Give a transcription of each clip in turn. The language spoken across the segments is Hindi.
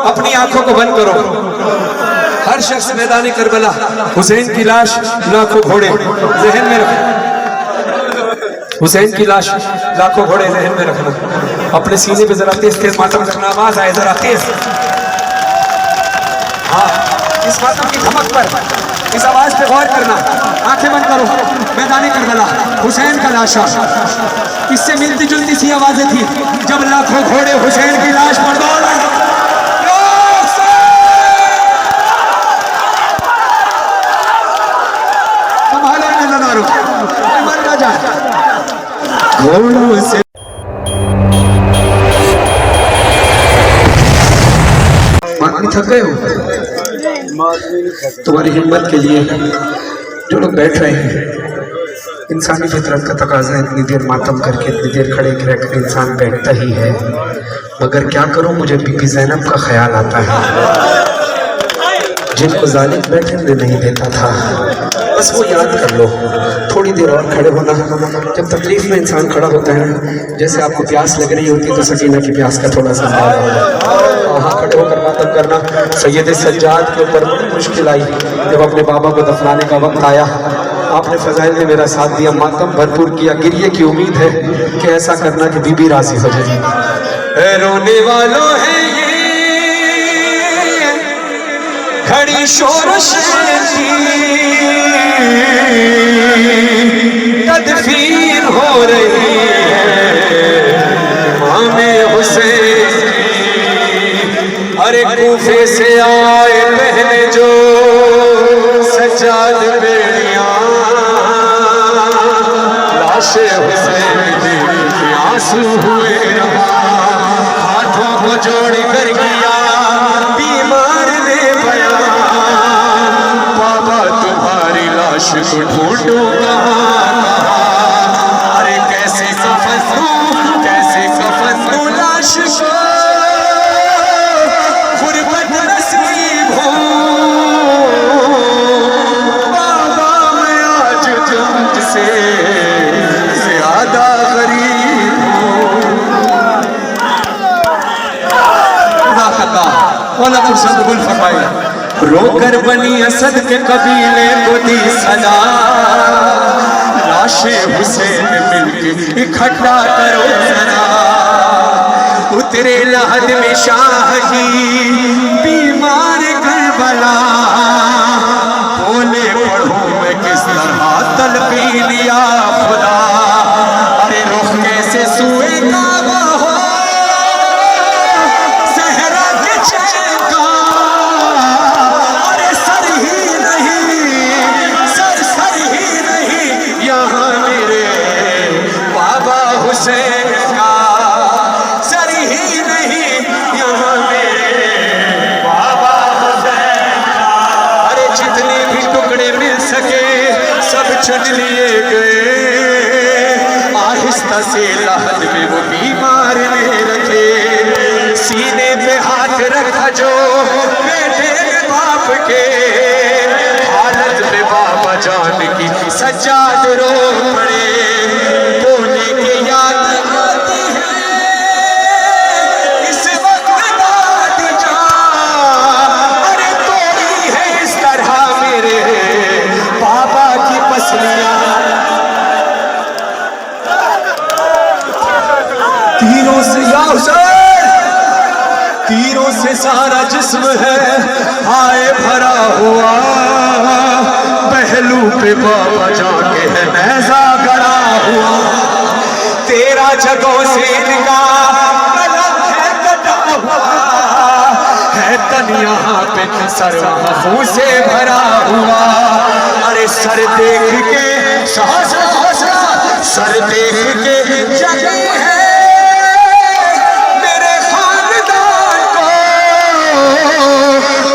अपनी आंखों को बंद करो। हर शख्स मैदानी करबला हुसैन की लाश लाखों घोड़े जहन में रखना, हुसैन की लाश लाखों घोड़े जहन में रखना। अपने सीने पे जरा तेज तेज मातम करना, आवाज आए जरा तेज। हाँ, इस मातम की धमक पर, इस आवाज पे गौर करना। आंखें बंद करो। मैदानी करबला हुसैन का लाशा, इससे मिलती जुलती सी आवाजें थी जब लाखों घोड़े हुसैन की लाश पर दौड़ रहे। मर ना जा घोड़ों से। थक गए हो? तुम्हारी हिम्मत के लिए जो लोग बैठ रहे हैं, इंसानी फितरत का तकाजा है इतनी देर मातम करके, इतनी देर खड़े रहकर इंसान बैठता ही है। मगर क्या करूं, मुझे बीबी ज़ैनब का ख्याल आता है जिनको जालिम बैठने नहीं देता था। बस वो याद कर लो, थोड़ी देर और खड़े होना। जब तकलीफ में इंसान खड़ा होता है ना, जैसे आपको प्यास लग रही होती है तो सकीना की प्यास का थोड़ा सा वहाँ खड़े होकर मातम करना। सैयद सज्जाद के ऊपर बड़ी मुश्किल आई जब अपने बाबा को दफनाने का वक्त आया। आपने फजाइल में मेरा साथ दिया, मातम भरपूर किया। गिरिए की उम्मीद है कि ऐसा करना कि बीबी राजी हो जाए। रोने वालों है खड़ी शोरश तदफीन हो रही है इमामे हुसैन। अरे कूफे से आए पहले जो सज्जाद बेड़ियां, लाशे हुसैन की आंसू हुए रहा। हाथों को जोड़ कर किया बीमार ने बयान, बाबा तुम्हारी लाश को ढूंढूं कहां। अरे कैसे कफन दूं, कैसे कफन दूं लाश को, गुर्बत नसीब हो बाबा, मैं आज तुमसे ज्यादा गरीब हूँ। रोकर बनी असद के कबीले को दी सदा, लाशे हुसैन मिलके इकट्ठा करो जरा। उतरे लहद में शाह की बीमार करबला, बोले पढ़ूं मैं किस तरह तलकीन या खुदा। अरे रुख कैसे सुए काबा हो सहरा के चैन का। अरे सर ही नहीं, सर ही नहीं यहाँ मेरे बाबा हुसैन का। सर ही नहीं यहाँ मेरे बाबा हुसैन का। अरे जितने भी टुकड़े मिल सके सब चुन लिए गए। आहिस्ता से लहद में वो बीमार ने रखे, सीने पे हाथ रखा जो बेटे बाप के। हालत में बाबा जान की सज्जाद रो पड़े, बोले के याद आती है इस वक्त दादी जान। अरे तोड़ी है इस तरह मेरे बाबा की पसलियां। तीरों से या हुसैन, तीरों से सारा जिस्म है आए भरा हुआ। पहलू पे बाबा जाके है नेज़ा गड़ा हुआ। तेरा जगहों से इनका कलम है कटा हुआ है, तन यहाँ पे सर वहाँ से भरा हुआ। अरे सर देख के सर देख के जगी है मेरे खानदान को।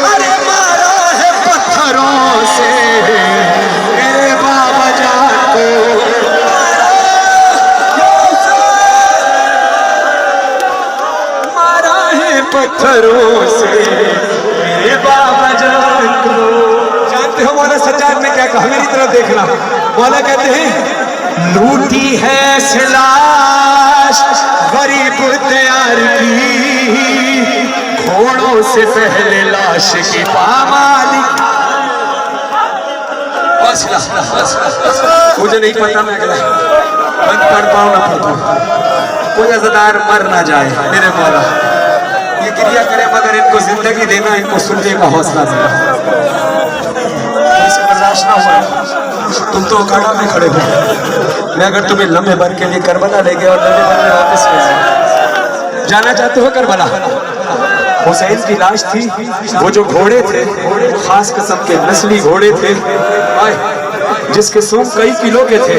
अरे मारा है पत्थरों से मेरे बाबा जान को। मारा है पत्थरों से मेरे बाबा जान को। जानते हो मौला सज्जाद ने क्या कहा? मेरी तरफ देखना। मौला कहते हैं लूटी है सिलाश गरीब तैयार की, घोड़ों से पहले लाश की पामाली। मुझे नहीं पता मैं अगला बंद पढ़ पाऊँ ना पढ़ पाऊँ, कोई अज़ादार मर ना जाए मेरे मौला। ये गिरिया करे मगर इनको जिंदगी देना, इनको सुनने का हौसला देना। बर्दाश्त ना हुआ तुम तो अखाड़ा में खड़े हो, मैं अगर तुम्हें लम्हे भर के लिए करबला ले गया और लम्हे भर में वापस ले जाए। जाना चाहते हो करबला? हुसैन की लाश थी, वो जो घोड़े थे वो खास किस्म के नस्ली घोड़े थे, जिसके सूंड कई किलो के थे,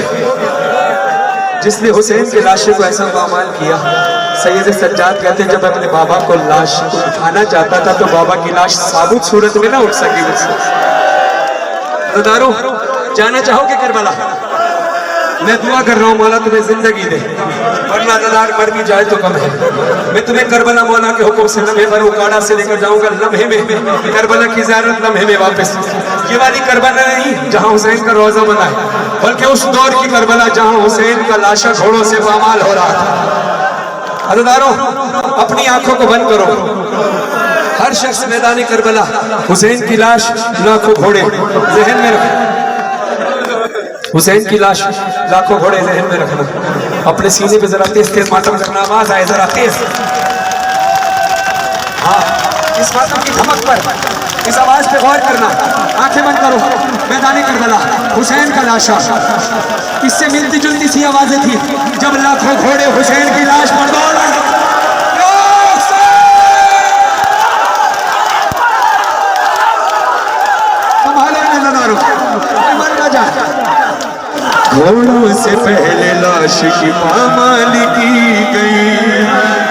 जिसने हुसैन की लाशों को ऐसा पामाल किया। सैयद सज्जाद कहते हैं जब अपने बाबा को लाश को उठाना चाहता था तो बाबा की लाश साबुत सूरत में ना उठ सकी मुझसे। जाना चाहोगे करबला? मैं दुआ कर रहा हूँ मौला तुम्हें जिंदगी दे, वरना अज़ादार मर भी जाए तो कम है। मैं तुम्हें करबला मौला के हुक्म से लम्हे भर उकाड़ा से लेकर जाऊंगा, लम्हे में करबला की ज़ियारत, लम्हे में वापस। ये वाली करबला नहीं जहाँ हुसैन का रोजा बना है, बल्कि उस दौर की करबला जहाँ हुसैन का लाशा घोड़ों से पामाल हो रहा था। अज़ादारों अपनी आंखों को बंद करो, हर शख्स मैदानी करबला हुसैन की लाश लाखों घोड़े जहन में रखना, हुसैन की लाश लाखों घोड़े जहन में रखना। अपने सीने पे जरा तेज तेज मातम करना, आवाज आए जरा तेज। हाँ, इस मातम की धमक पर, इस आवाज पे गौर करना। आंखें बंद करो, मैदानी करबला हुसैन का लाशा। इससे मिलती जुलती सी आवाजें थी जब लाखों घोड़े हुसैन की लाश पर दौड़ रहे। घोड़ों से पहले लाश की पामाली की गई,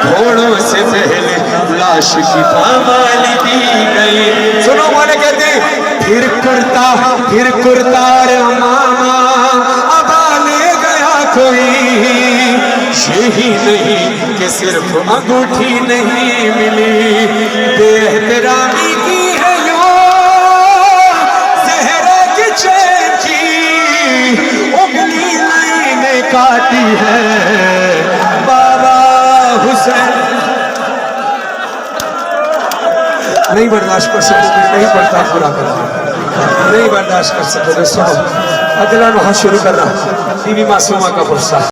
घोड़ों से पहले लाश की पामाली की गई। सुनो माने कहते फिर कुर्ता रे मामा अबा ले गया कोई, यही नहीं कि सिर्फ अंगूठी नहीं मिली, बेहतरामी की है यो ज़हरा की चैन की उंगली नहीं काटी है बाबा हुसैन। नहीं बर्दाश्त कर सकोगे, नहीं पड़ता पूरा करना, नहीं बर्दाश्त कर सकोगे। सुनो अगला नुहा शुरू कर रहा, बीवी मासूमा का पुरसा।